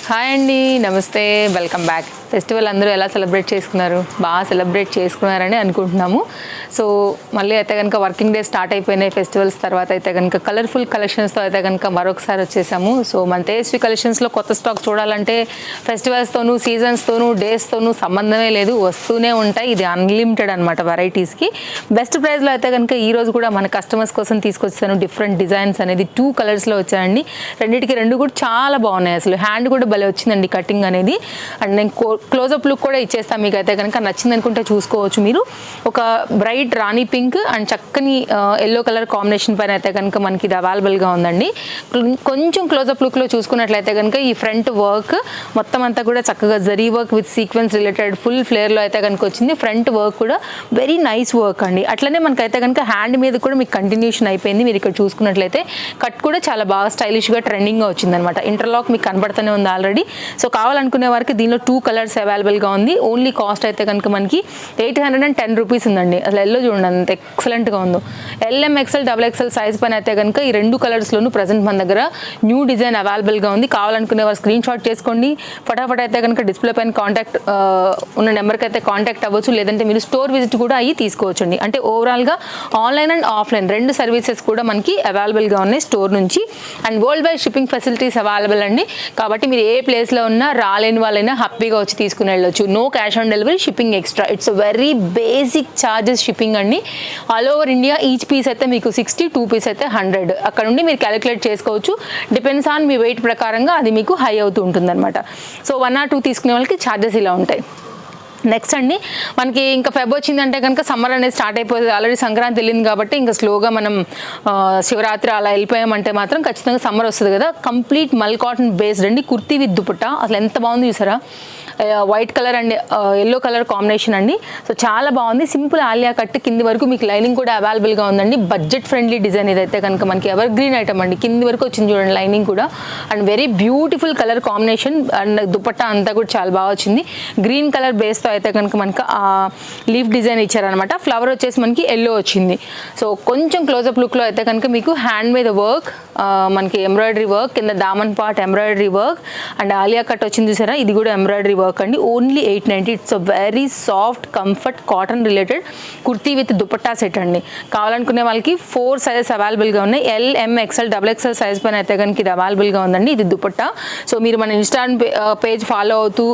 Hi అండి, నమస్తే, welcome back. Festival అందరూ ఎలా సెలబ్రేట్ చేసుకున్నారు? బాగా సెలబ్రేట్ చేసుకున్నారని అనుకుంటున్నాము. సో మళ్ళీ అయితే కనుక వర్కింగ్ డే స్టార్ట్ అయిపోయినాయి. ఫెస్టివల్స్ తర్వాత అయితే కనుక కలర్ఫుల్ కలెక్షన్స్తో అయితే కనుక మరొకసారి వచ్చేసాము. సో మన తేజస్వి కలెక్షన్స్లో కొత్త స్టాక్ చూడాలంటే ఫెస్టివల్స్తోనూ, సీజన్స్తోనూ, డేస్తోనూ సంబంధమే లేదు, వస్తూనే ఉంటాయి. ఇది అన్లిమిటెడ్ అనమాట వెరైటీస్కి. బెస్ట్ ప్రైస్లో అయితే కనుక ఈరోజు కూడా మన కస్టమర్స్ కోసం తీసుకొచ్చాను. డిఫరెంట్ డిజైన్స్ అనేది 2 కలర్స్లో వచ్చాయండి. రెండింటికి రెండు కూడా చాలా బాగున్నాయి. అసలు హ్యాండ్ కూడా భలే వచ్చిందండి కటింగ్ అనేది. అండ్ నేను క్లోజప్ లుక్ కూడా ఇచ్చేస్తాను. మీకు అయితే కనుక నచ్చింది అనుకుంటే చూసుకోవచ్చు. మీరు ఒక బ్రైట్ రాణి పింక్ అండ్ చక్కని ఎల్లో కలర్ కాంబినేషన్ పైన అయితే కనుక మనకి ఇది అవైలబుల్గా ఉందండి. కొంచెం క్లోజప్ లుక్లో చూసుకున్నట్లయితే కనుక ఈ ఫ్రంట్ వర్క్ మొత్తం అంతా కూడా చక్కగా zari work with sequence related full ఫ్లేర్లో అయితే కనుక వచ్చింది. ఫ్రంట్ వర్క్ కూడా వెరీ నైస్ వర్క్ అండి. అట్లనే మనకైతే కనుక హ్యాండ్ మీద కూడా మీకు కంటిన్యూషన్ అయిపోయింది. మీరు ఇక్కడ చూసుకున్నట్లయితే కట్ కూడా చాలా బాగా స్టైలిష్గా ట్రెండింగ్గా వచ్చిందనమాట. ఇంటర్లాక్ మీకు కనబడుతూనే ఉంది ఆల్రెడీ. సో కావాలనుకునే వారికి దీనిలో 2 కలర్స్ అవైలబుల్గా ఉంది. ఓన్లీ కాస్ట్ అయితే కనుక మనకి 810 రూపీస్ ఉందండి. అసలు ఎల్లో చూడండి అంత ఎక్సలెంట్గా ఉందో. LM XL XXL సైజ్ పైన అయితే కనుక ఈ 2 కలర్స్లోనూ ప్రజెంట్ మన దగ్గర న్యూ డిజైన్ అవైలబుల్గా ఉంది. కావాలనుకునే వారు స్క్రీన్ షాట్ చేసుకోండి. ఫటాఫట్ అయితే కనుక డిస్ప్లే పైన కాంటాక్ట్ ఉన్న నెంబర్కి అయితే కాంటాక్ట్ అవ్వచ్చు. లేదంటే మీరు స్టోర్ విజిట్ కూడా అయ్యి తీసుకోవచ్చండి. అంటే ఓవరాల్గా ఆన్లైన్ అండ్ ఆఫ్లైన్ 2 సర్వీసెస్ కూడా మనకి అవైలబుల్గా ఉన్నాయి స్టోర్ నుంచి. And world wide shipping facilities available అండి. కాబట్టి మీరు ఏ ప్లేస్లో ఉన్నా రాలేని వాళ్ళైనా హ్యాపీగా వచ్చి తీసుకుని వెళ్ళొచ్చు. No cash on delivery, shipping extra. It's very basic charges shipping అండి. All over India each piece అయితే మీకు 60, 2 పీస్ అయితే 100. అక్కడ నుండి మీరు క్యాలిక్యులేట్ చేసుకోవచ్చు. డిపెండ్స్ ఆన్ మీ వెయిట్ ప్రకారంగా అది మీకు హై అవుతూ ఉంటుంది అనమాట. సో 1 or 2 తీసుకునే వాళ్ళకి ఛార్జెస్ ఇలా ఉంటాయి. నెక్స్ట్ అండి, మనకి ఇంకా ఫెబ్ వచ్చిందంటే కనుక సమ్మర్ అనేది స్టార్ట్ అయిపోతుంది. ఆల్రెడీ సంక్రాంతి వెళ్ళింది కాబట్టి ఇంకా స్లోగా మనం శివరాత్రి అలా వెళ్ళిపోయామంటే మాత్రం ఖచ్చితంగా సమ్మర్ వస్తుంది కదా. కంప్లీట్ మల్ కాటన్ బేస్డ్ అండి, కుర్తీ విత్ దుపట్టా. అసలు ఎంత బాగుంది చూసారా. White colour and yellow colour combination అండి. సో చాలా బాగుంది. సింపుల్ ఆలియా కట్, కింది వరకు మీకు లైనింగ్ కూడా అవైలబుల్గా ఉందండి. బడ్జెట్ ఫ్రెండ్లీ డిజైన్ ఇదైతే కనుక మనకి ఎవర్ గ్రీన్ ఐటమ్ అండి. కింది వరకు వచ్చింది చూడండి లైనింగ్ కూడా. And very beautiful colour combination. And dupatta అంతా కూడా చాలా బాగా వచ్చింది. గ్రీన్ కలర్ బేస్తో అయితే కనుక మనకి లీఫ్ డిజైన్ ఇచ్చారనమాట. ఫ్లవర్ వచ్చేసి మనకి ఎల్లో వచ్చింది. సో కొంచెం క్లోజప్ లుక్లో అయితే కనుక మీకు హ్యాండ్ మీద వర్క్, మనకి ఎంబ్రాయిడరీ వర్క్, కింద దామన్ part embroidery work and Alia cut వచ్చింది చూసారా. ఇది కూడా ఎంబ్రాయిడరీ వర్క్ అండి. Only 890. It's very soft comfort cotton related kurti with dupatta set అండి. కావాలనుకునే వాళ్ళకి 4 సైజెస్ అవైలబుల్గా ఉన్నాయి. LM XL XXL సైజ్ పైన అయితే కనుక ఇది అవైలబుల్గా ఉందండి. ఇది దుపట్టా. సో మీరు మన ఇన్స్టాగ్రామ్ పేజ్ ఫాలో అవుతూ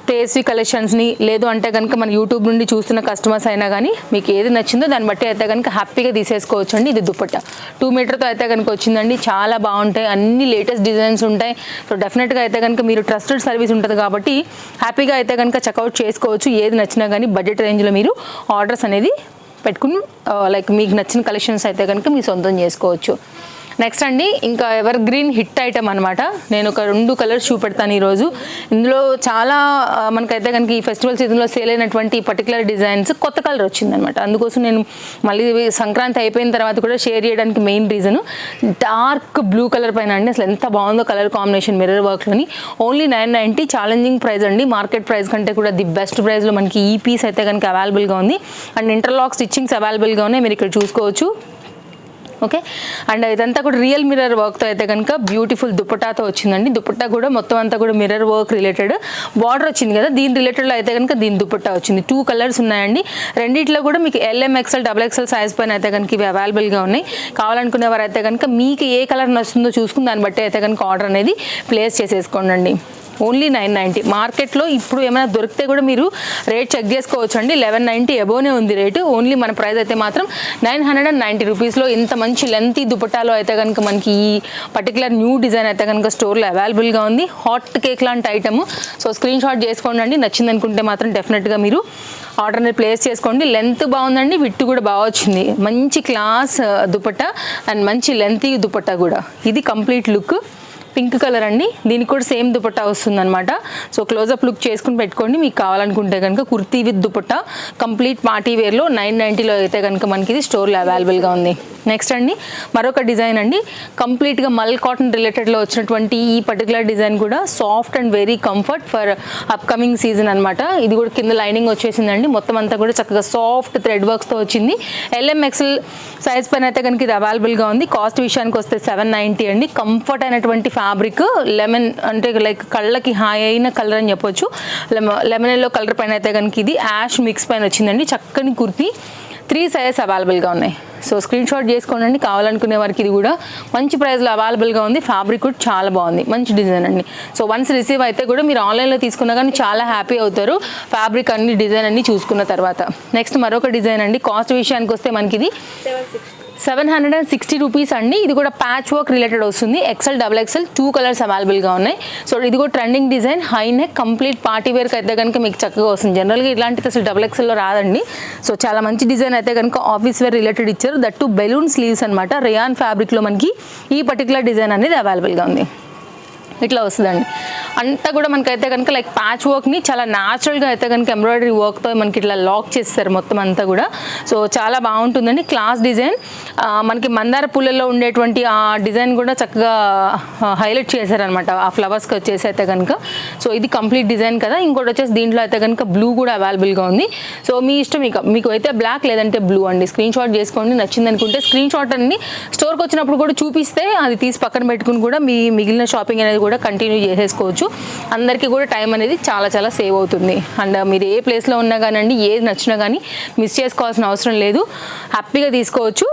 తేజస్వి కలెక్షన్స్ని, లేదు అంటే కనుక మన యూట్యూబ్ నుండి చూస్తున్న కస్టమర్స్ అయినా కానీ మీకు ఏది నచ్చిందో దాన్ని బట్టి అయితే కనుక హ్యాపీగా తీసేసుకోవచ్చు అండి. ఇది దుపట్టా 2 మీటర్తో అయితే కనుక వచ్చిందండి. చాలా బాగుంటాయి, అన్ని లేటెస్ట్ డిజైన్స్ ఉంటాయి. సో డెఫినెట్గా అయితే కనుక మీరు ట్రస్టెడ్ సర్వీస్ ఉంటుంది కాబట్టి హ్యాపీగా అయితే కనుక చెక్అవుట్ చేసుకోవచ్చు. ఏది నచ్చినా కానీ బడ్జెట్ రేంజ్లో మీరు ఆర్డర్స్ అనేది పెట్టుకుని లైక్ మీకు నచ్చిన కలెక్షన్స్ అయితే కనుక మీరు సొంతం చేసుకోవచ్చు. నెక్స్ట్ అండి, ఇంకా ఎవర్ గ్రీన్ హిట్ ఐటమ్ అనమాట. నేను ఒక 2 కలర్స్ చూపెడతాను ఈరోజు. ఇందులో చాలా మనకైతే కనుక ఈ ఫెస్టివల్ సీజన్లో సేల్ అయినటువంటి పర్టికులర్ డిజైన్స్ కొత్త కలర్ వచ్చిందనమాట. అందుకోసం నేను మళ్ళీ సంక్రాంతి అయిపోయిన తర్వాత కూడా షేర్ చేయడానికి main reason dark blue colour పైన అండి. అసలు ఎంత బాగుందో కలర్ కాంబినేషన్ మిర్రర్ వర్క్లోని. ఓన్లీ 990 ఛాలెంజింగ్ ప్రైస్ అండి. మార్కెట్ ప్రైస్ కంటే కూడా ది బెస్ట్ ప్రైస్లో మనకి ఈ పీస్ అయితే కనుక అవైలబుల్గా ఉంది. అండ్ ఇంటర్లాక్ స్టిచ్చింగ్స్ అవైలబుల్గా ఉన్నాయి, మీరు ఇక్కడ చూసుకోవచ్చు. ఓకే. అండ్ ఇదంతా కూడా రియల్ మిర్రర్ వర్క్తో అయితే కనుక బ్యూటిఫుల్ దుపట్టాతో వచ్చిందండి. దుపట్టా కూడా మొత్తం అంతా కూడా మిర్రర్ వర్క్ రిలేటెడ్ బార్డర్ వచ్చింది కదా, దీని రిలేటెడ్లో అయితే కనుక దీని దుపట్టా వచ్చింది. 2 కలర్స్ ఉన్నాయండి. రెండిట్లో కూడా మీకు LM XL XXL సైజ్ పైన అయితే కనుక ఇవి అవైలబుల్గా ఉన్నాయి. కావాలనుకునే వారు అయితే కనుక మీకు ఏ కలర్ నచ్చుతుందో చూసుకుని దాన్ని బట్టి అయితే కనుక ఆర్డర్ అనేది ప్లేస్ చేసేసుకోండి. ఓన్లీ 990. మార్కెట్లో ఇప్పుడు ఏమైనా దొరికితే కూడా మీరు రేట్ చెక్ చేసుకోవచ్చు అండి. 1190 అబోనే ఉంది రేటు. ఓన్లీ మన ప్రైస్ అయితే మాత్రం 990 రూపీస్లో ఇంత మంచి లెంతీ దుపట్టాలో అయితే కనుక మనకి ఈ పర్టికులర్ న్యూ డిజైన్ అయితే కనుక స్టోర్లో అవైలబుల్గా ఉంది. హాట్ కేక్ లాంటి ఐటమ్. సో స్క్రీన్ షాట్ చేసుకోండి అండి. నచ్చింది అనుకుంటే మాత్రం డెఫినెట్గా మీరు ఆర్డర్ని ప్లేస్ చేసుకోండి. లెంత్ బాగుందండి, విట్టు కూడా బాగా వచ్చింది. మంచి క్లాస్ దుపట్టా అండ్ మంచి లెంతీ దుపట్టా కూడా. ఇది కంప్లీట్ లుక్. పింక్ కలర్ అండి. దీనికి కూడా సేమ్ దుపట్టా వస్తుంది అనమాట. సో క్లోజప్ లుక్ చేసుకుని పెట్టుకోండి. మీకు కావాలనుకుంటే కనుక kurti with dupatta complete party వేర్లో 990లో అయితే కనుక మనకి ఇది స్టోర్లో అవైలబుల్గా ఉంది. నెక్స్ట్ అండి, మరొక డిజైన్ అండి. కంప్లీట్గా మల్ కాటన్ రిలేటెడ్లో వచ్చినటువంటి ఈ పర్టికులర్ డిజైన్ కూడా soft and very comfort for upcoming season అనమాట. ఇది కూడా కింద లైనింగ్ వచ్చేసిందండి. మొత్తం అంతా కూడా చక్కగా సాఫ్ట్ థ్రెడ్ వర్క్స్తో వచ్చింది. LM XL సైజ్ పైన అయితే కనుక ఇది అవైలబుల్గా ఉంది. కాస్ట్ విషయానికి వస్తే 790 అండి. కంఫర్ట్ అయినటువంటి ఫ్యాబ్రిక్ లెమన్ అంటే లైక్ కళ్ళకి హాయ్ అయిన కలర్ అని చెప్పొచ్చు. లెమన్ ఎల్లో కలర్ పైన అయితే కనుక ఇది యాష్ మిక్స్ పైన వచ్చిందండి. చక్కని కుర్తీ 3 సైజెస్ అవైలబుల్గా ఉన్నాయి. సో స్క్రీన్ షాట్ చేసుకోండి. కావాలనుకునే వారికి ఇది కూడా మంచి ప్రైస్లో అవైలబుల్గా ఉంది. ఫ్యాబ్రిక్ కూడా చాలా బాగుంది, మంచి డిజైన్ అండి. సో వన్స్ రిసీవ్ అయితే కూడా మీరు ఆన్లైన్లో తీసుకున్నా కానీ చాలా హ్యాపీ అవుతారు ఫ్యాబ్రిక్ అన్ని డిజైన్ అన్ని చూసుకున్న తర్వాత. నెక్స్ట్ మరొక డిజైన్ అండి. కాస్ట్ విషయానికి వస్తే మనకి ఇది 760 రూపీస్ అండి. ఇది కూడా ప్యాచ్ వర్క్ రిలేటెడ్ వస్తుంది. XL XXL 2 కలర్స్ అవైలబుల్గా ఉన్నాయి. సో ఇది కూడా trending design, high neck, complete party వేర్కి అయితే కనుక మీకు చక్కగా వస్తుంది. జనరల్గా ఇలాంటిది అసలు XXLలో రాదండి. సో చాలా మంచి డిజైన్ అయితే కనుక ఆఫీస్ వేర్ రిలేటెడ్ ఇచ్చారు. దట్ టు బెలూన్ స్లీవ్స్ అనమాట. రియాన్ ఫ్యాబ్రిక్లో మనకి ఈ పర్టికులర్ డిజైన్ అనేది అవైలబుల్గా ఉంది. ఇట్లా వస్తుందండి. అంతా కూడా మనకైతే కనుక లైక్ ప్యాచ్ వర్క్ని చాలా న్యాచురల్గా అయితే కనుక ఎంబ్రాయిడరీ వర్క్తో మనకి ఇట్లా లాక్ చేస్తారు మొత్తం అంతా కూడా. సో చాలా బాగుంటుందండి. క్లాస్ డిజైన్, మనకి మందార పూలలో ఉండేటువంటి ఆ డిజైన్ కూడా చక్కగా హైలైట్ చేశారనమాట ఆ ఫ్లవర్స్కి వచ్చేసి అయితే కనుక. సో ఇది కంప్లీట్ డిజైన్ కదా. ఇంకోటి వచ్చేసి దీంట్లో అయితే కనుక బ్లూ కూడా అవైలబుల్గా ఉంది. సో మీ ఇష్టం, మీకు అయితే బ్లాక్ లేదంటే బ్లూ అండి. స్క్రీన్ షాట్ చేసుకోండి. నచ్చింది అనుకుంటే స్క్రీన్ షాట్ అన్ని స్టోర్కి వచ్చినప్పుడు కూడా చూపిస్తే అది తీసి పక్కన పెట్టుకుని కూడా మీ మిగిలిన షాపింగ్ అనేది కూడా కంటిన్యూ చేసేసుకోవచ్చు. అందరికీ కూడా టైం అనేది చాలా చాలా సేవ్ అవుతుంది. అండ్ మీరు ఏ ప్లేస్లో ఉన్నా కానివ్వండి, ఏది నచ్చినా కానీ మిస్ చేసుకోవాల్సిన అవసరం లేదు, హ్యాపీగా తీసుకోవచ్చు.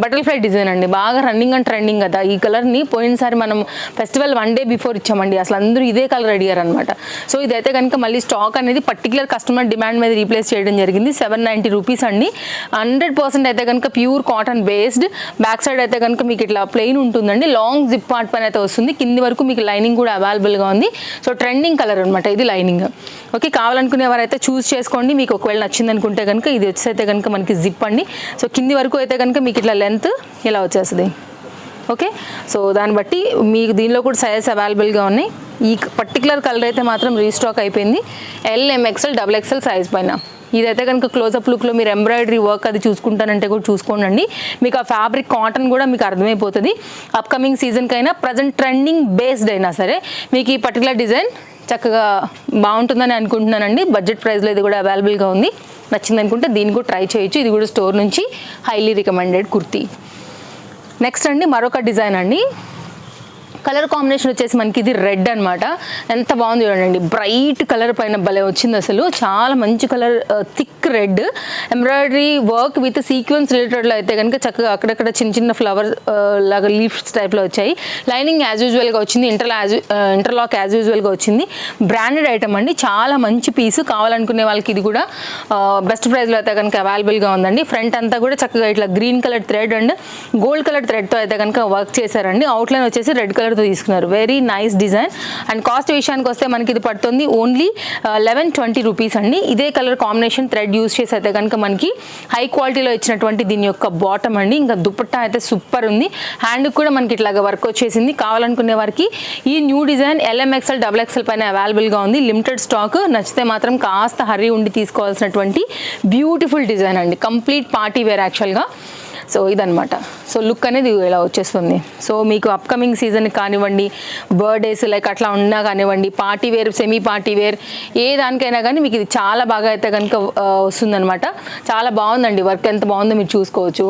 బటర్ఫ్లై డిజైన్ అండి, బాగా రన్నింగ్ అండ్ ట్రెండింగ్ కదా. ఈ కలర్ని పోయినసారి మనం ఫెస్టివల్ 1 day బిఫోర్ ఇచ్చామండి. అసలు అందరూ ఇదే కలర్ అడిగారు అనమాట. సో ఇదైతే కనుక మళ్ళీ స్టాక్ అనేది పర్టికులర్ కస్టమర్ డిమాండ్ మీద రీప్లేస్ చేయడం జరిగింది. 790 రూపీస్ అండి. 100% అయితే కనుక pure cotton based. Back side అయితే కనుక మీకు ఇట్లా ప్లెయిన్ ఉంటుందండి. లాంగ్ జిప్ పార్ట్ పైన అయితే వస్తుంది. కింది వరకు మీకు లైనింగ్ కూడా అవైలబుల్గా ఉంది. సో ట్రెండింగ్ కలర్ అనమాట ఇది లైనింగ్. ఓకే, కావాలనుకునే వారైతే చూస్ చేసుకోండి. మీకు ఒకవేళ నచ్చింది అనుకుంటే కనుక ఇది వచ్చి అయితే కనుక మనకి జిప్ అండి. సో కింది వరకు అయితే కనుక మీకు ఇట్లా లెంత్ ఇలా వచ్చేస్తుంది. ఓకే, సో దాన్ని బట్టి మీకు దీనిలో కూడా సైజెస్ అవైలబుల్గా ఉన్నాయి. ఈ పర్టికులర్ కలర్ అయితే మాత్రం రీస్టాక్ అయిపోయింది. L, M, XL, XXL size పైన. ఇదైతే కనుక క్లోజప్ లుక్లో మీరు ఎంబ్రాయిడరీ వర్క్ అది చూసుకుంటానంటే కూడా చూసుకోండి. మీకు ఆ ఫ్యాబ్రిక్ కాటన్ కూడా మీకు అర్థమైపోతుంది. అప్కమింగ్ సీజన్కైనా ప్రజెంట్ ట్రెండింగ్ బేస్డ్ అయినా సరే మీకు ఈ పర్టికులర్ డిజైన్ చక్కగా బాగుంటుందని అనుకుంటున్నానండి. బడ్జెట్ ప్రైస్లో ఇది కూడా అవైలబుల్గా ఉంది. నచ్చింది అనుకుంటే దీన్ని కూడా ట్రై చేయొచ్చు. ఇది కూడా స్టోర్ నుంచి హైలీ రికమెండెడ్ కుర్తీ. నెక్స్ట్ అండి మరొక డిజైన్ అండి. కలర్ కాంబినేషన్ వచ్చేసి మనకి ఇది రెడ్ అనమాట. ఎంత బాగుంది చూడండి. బ్రైట్ కలర్ పైన భలే వచ్చింది అసలు. చాలా మంచి colour, thick red, embroidery work with sequence రిలేటెడ్లో అయితే కనుక చక్కగా అక్కడక్కడ చిన్న చిన్న ఫ్లవర్ లాగా లీఫ్స్ టైప్లో వచ్చాయి. లైనింగ్ యాజ్ యూజువల్గా వచ్చింది. ఇంటర్లాక్ యాజ్ యూజువల్గా వచ్చింది. బ్రాండెడ్ ఐటమ్ అండి. చాలా మంచి పీసు. కావాలనుకునే వాళ్ళకి ఇది కూడా బెస్ట్ ప్రైస్లో అయితే కనుక అవైలబుల్గా ఉందండి. ఫ్రంట్ అంతా కూడా చక్కగా ఇట్లా green colour thread and gold colour థ్రెడ్తో అయితే కనుక వర్క్ చేశారండి. అవుట్లైన్ వచ్చేసి రెడ్ కలర్ తీసుకున్నారు. Very nice design. And cost విషయానికి వస్తే మనకి ఇది పడుతుంది ఓన్లీ 1120 రూపీస్ అండి. ఇదే కలర్ కాంబినేషన్ థ్రెడ్ యూస్ చేసి అయితే కనుక మనకి హై క్వాలిటీలో ఇచ్చినటువంటి దీని యొక్క బాటమ్ అండి. ఇంకా దుపట్టా అయితే సూపర్ ఉంది. హ్యాండ్ కూడా మనకి ఇట్లాగా వర్క్ వచ్చేసింది. కావాలనుకునే వారికి ఈ న్యూ డిజైన్ LMXL XXL పైన అవైలబుల్గా ఉంది. Limited stock. నచ్చితే మాత్రం కాస్త హరీ ఉండి తీసుకోవాల్సినటువంటి బ్యూటిఫుల్ డిజైన్ అండి. కంప్లీట్ పార్టీ వేర్ యాక్చువల్గా. సో ఇదనమాట. సో లుక్ అనేది ఇలా వచ్చేస్తుంది. సో మీకు అప్కమింగ్ సీజన్ కానివ్వండి, బర్త్డేస్ లైక్ అట్లా ఉన్నా కానివ్వండి, party wear, semi party wear, ఏ దానికైనా కానీ మీకు ఇది చాలా బాగా అయితే కనుక వస్తుందన్నమాట. చాలా బాగుందండి. వర్క్ ఎంత బాగుందో మీరు చూసుకోవచ్చు.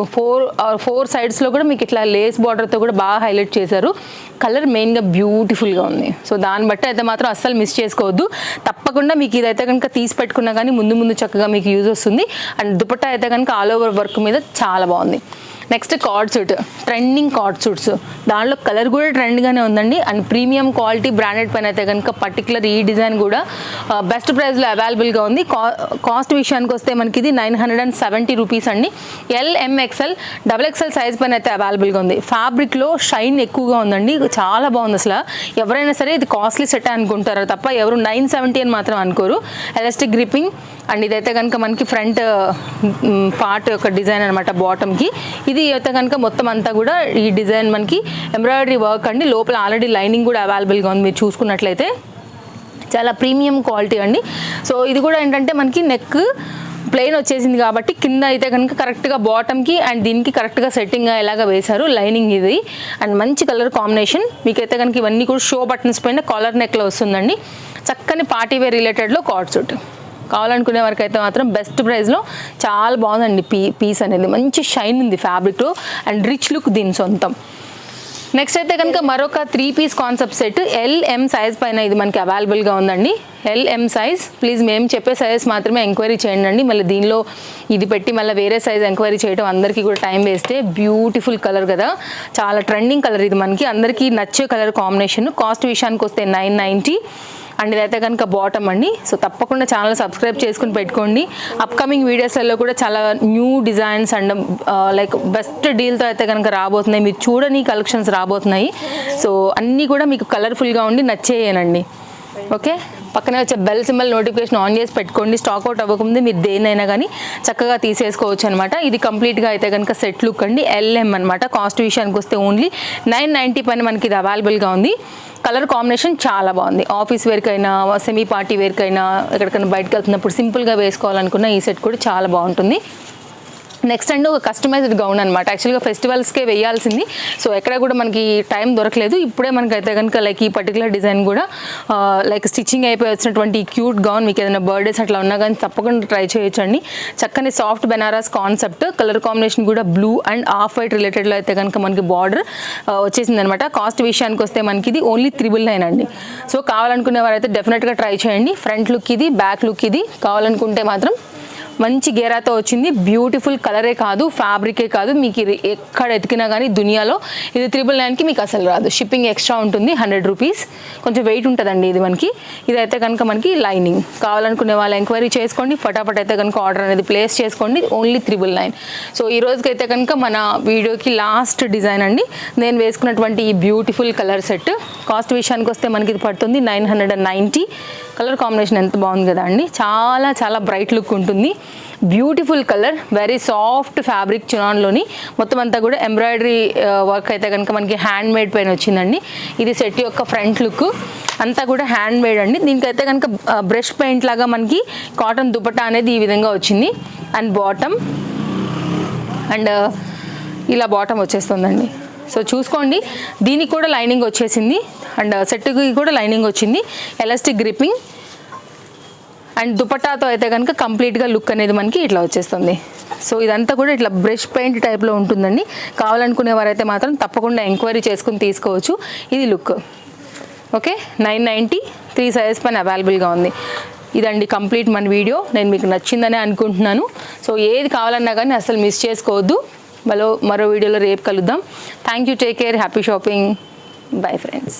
4 సైడ్స్లో కూడా మీకు ఇట్లా లేస్ బార్డర్తో కూడా బాగా హైలైట్ చేశారు. కలర్ మెయిన్గా బ్యూటిఫుల్గా ఉంది. సో దాన్ని బట్టి అయితే మాత్రం అస్సలు మిస్ చేసుకోవద్దు. తప్పకుండా మీకు ఇదైతే కనుక తీసి పెట్టుకున్నా కానీ ముందు చక్కగా మీకు యూజ్ వస్తుంది. అండ్ దుపట్టా అయితే కనుక ఆల్ ఓవర్ వర్క్ మీద చాలా బాగుంది. Next card suit, trending card suits. దాంట్లో కలర్ కూడా ట్రెండ్గానే ఉందండి. అండ్ ప్రీమియం క్వాలిటీ బ్రాండెడ్ పైన అయితే కనుక పర్టికులర్ ఈ డిజైన్ కూడా బెస్ట్ ప్రైస్లో అవైలబుల్గా ఉంది. కాస్ట్ విషయానికి వస్తే మనకి ఇది 970 రూపీస్ అండి. LMXL XXL సైజ్ పైన అయితే అవైలబుల్గా ఉంది. ఫ్యాబ్రిక్లో షైన్ ఎక్కువగా ఉందండి. చాలా బాగుంది అసలు. ఎవరైనా సరే ఇది కాస్ట్లీ సెట్ అనుకుంటారు తప్ప ఎవరు 970 అని మాత్రం అనుకోరు. Elastic gripping. అండ్ ఇదైతే కనుక మనకి ఫ్రంట్ పార్ట్ యొక్క డిజైన్ అనమాట బాటమ్కి. ఇది అయితే కనుక మొత్తం అంతా కూడా ఈ డిజైన్ మనకి ఎంబ్రాయిడరీ వర్క్ అండి. లోపల ఆల్రెడీ లైనింగ్ కూడా అవైలబుల్గా ఉంది. మీరు చూసుకున్నట్లయితే చాలా ప్రీమియం క్వాలిటీ అండి. సో ఇది కూడా ఏంటంటే మనకి నెక్ ప్లెయిన్ వచ్చేసింది కాబట్టి కింద అయితే కనుక కరెక్ట్గా బాటమ్కి అండ్ దీనికి కరెక్ట్గా సెట్టింగ్ ఎలాగా వేశారు. లైనింగ్ ఇది అండ్ మంచి కలర్ కాంబినేషన్. మీకైతే కనుక ఇవన్నీ కూడా షో బటన్స్ పైన కాలర్ నెక్లో వస్తుందండి. చక్కని పార్టీ వేర్ రిలేటెడ్లో కార్డ్ సూట్. కావాలనుకునే వరకు అయితే మాత్రం బెస్ట్ ప్రైస్లో చాలా బాగుందండి. పీస్ అనేది మంచి షైన్ ఉంది ఫ్యాబ్రిక్లో అండ్ రిచ్ లుక్ దీని సొంతం. నెక్స్ట్ అయితే కనుక మరొక 3-piece concept set LM size పైన ఇది మనకి అవైలబుల్గా ఉందండి. LM size. ప్లీజ్ మేము చెప్పే సైజ్ మాత్రమే ఎంక్వైరీ చేయండి. మళ్ళీ దీనిలో ఇది పెట్టి మళ్ళీ వేరే సైజ్ ఎంక్వైరీ చేయడం అందరికీ కూడా టైం వేస్తే. బ్యూటిఫుల్ కలర్ కదా, చాలా ట్రెండింగ్ కలర్ ఇది, మనకి అందరికీ నచ్చే కలర్ కాంబినేషన్. కాస్ట్ విషయానికి వస్తే 990 అండ్ ఇదైతే కనుక బాటమ్ అండి. సో తప్పకుండా ఛానల్ సబ్స్క్రైబ్ చేసుకుని పెట్టుకోండి. అప్కమింగ్ వీడియోస్లలో కూడా చాలా new designs and like best డీల్తో అయితే కనుక రాబోతున్నాయి. మీరు చూడని కలెక్షన్స్ రాబోతున్నాయి. సో అన్నీ కూడా మీకు కలర్ఫుల్గా ఉండి నచ్చేయనండి. ఓకే, పక్కనే వచ్చే బెల్ సింబల్ నోటిఫికేషన్ ఆన్ చేసి పెట్టుకోండి. స్టాక్ అవుట్ అవ్వకముందే మీరు దేనైనా కానీ చక్కగా తీసేసుకోవచ్చు అనమాట. ఇది కంప్లీట్గా అయితే కనుక సెట్ లుక్ అండి. LM అనమాట. కాస్ట్ విషయానికి వస్తే ఓన్లీ 990 పైన మనకి ఇది అవైలబుల్గా ఉంది. కలర్ కాంబినేషన్ చాలా బాగుంది. ఆఫీస్ వేర్కైనా, సెమీ పార్టీ వేర్కైనా, ఎక్కడికైనా బయటకు వెళ్తున్నప్పుడు సింపుల్గా వేసుకోవాలనుకున్న ఈ సెట్ కూడా చాలా బాగుంటుంది. నెక్స్ట్ అండ్ ఒక కస్టమైజ్డ్ గౌన్ అనమాట. యాక్చువల్గా ఫెస్టివల్స్కే వేయాల్సింది. సో ఎక్కడ కూడా మనకి టైం దొరకలేదు. ఇప్పుడే మనకైతే కనుక లైక్ ఈ పర్టికులర్ డిజైన్ కూడా లైక్ స్టిచ్చింగ్ అయిపోయి వచ్చినటువంటి క్యూట్ గౌన్. మీకు ఏదైనా బర్త్డేస్ అట్లా ఉన్నా కానీ తప్పకుండా ట్రై చేయొచ్చండి. చక్కని soft Benaras concept. Colour combination కూడా బ్లూ అండ్ ఆఫ్ వైట్ రిలేటెడ్లో అయితే కనుక మనకి బార్డర్ వచ్చేసింది అనమాట. కాస్ట్ విషయానికి వస్తే మనకి ఇది ఓన్లీ 999 అండి. సో కావాలనుకునే వారైతే డెఫినెట్గా ట్రై చేయండి. ఫ్రంట్ లుక్ ఇది, బ్యాక్ లుక్ ఇది. కావాలనుకుంటే మాత్రం మంచి గేరాతో వచ్చింది. బ్యూటిఫుల్ కలరే కాదు, ఫ్యాబ్రికే కాదు, మీకు ఇది ఎక్కడ ఎతికినా కానీ దునియాలో ఇది 999కి మీకు అసలు రాదు. షిప్పింగ్ ఎక్స్ట్రా ఉంటుంది 100 రూపీస్. కొంచెం వెయిట్ ఉంటుందండి ఇది మనకి. ఇదైతే కనుక మనకి లైనింగ్. కావాలనుకునే వాళ్ళు ఎంక్వైరీ చేసుకోండి. ఫటాఫట్ అయితే కనుక ఆర్డర్ అనేది ప్లేస్ చేసుకోండి. ఓన్లీ 999. సో ఈ రోజుకైతే కనుక మన వీడియోకి లాస్ట్ డిజైన్ అండి నేను వేసుకున్నటువంటి ఈ బ్యూటిఫుల్ కలర్ సెట్. కాస్ట్ విషయానికి వస్తే మనకి ఇది పడుతుంది 990. కలర్ కాంబినేషన్ ఎంత బాగుంది కదా అండి. చాలా చాలా బ్రైట్ లుక్ ఉంటుంది. Beautiful colour, very soft fabric చినాన్లోని మొత్తం అంతా కూడా ఎంబ్రాయిడరీ వర్క్ అయితే కనుక మనకి హ్యాండ్ మేడ్ పైన వచ్చిందండి. ఇది సెట్ యొక్క ఫ్రంట్ లుక్ అంతా కూడా హ్యాండ్ మేడ్ అండి. దీనికైతే కనుక బ్రష్ పెయింట్ లాగా మనకి కాటన్ దుపట్టా అనేది ఈ విధంగా వచ్చింది. అండ్ బాటమ్ అండ్ ఇలా బాటమ్ వచ్చేస్తుందండి. సో చూసుకోండి, దీనికి కూడా లైనింగ్ వచ్చేసింది అండ్ సెట్కి కూడా లైనింగ్ వచ్చింది. ఎలాస్టిక్ గ్రిప్పింగ్ అండ్ దుపట్టాతో అయితే కనుక కంప్లీట్గా లుక్ అనేది మనకి ఇట్లా వచ్చేస్తుంది. సో ఇదంతా కూడా ఇట్లా బ్రష్ పెయింట్ టైప్లో ఉంటుందండి. కావాలనుకునే వారైతే మాత్రం తప్పకుండా ఎంక్వైరీ చేసుకుని తీసుకోవచ్చు. ఇది లుక్. ఓకే, 990 3 సైజెస్ పైన అవైలబుల్గా ఉంది. ఇదండి కంప్లీట్ మన వీడియో. నేను మీకు నచ్చిందనే అనుకుంటున్నాను. సో ఏది కావాలన్నా కానీ అసలు మిస్ చేసుకోవద్దు. మరో వీడియోలో రేపు కలుద్దాం. Thank you, take care, happy shopping, bye friends.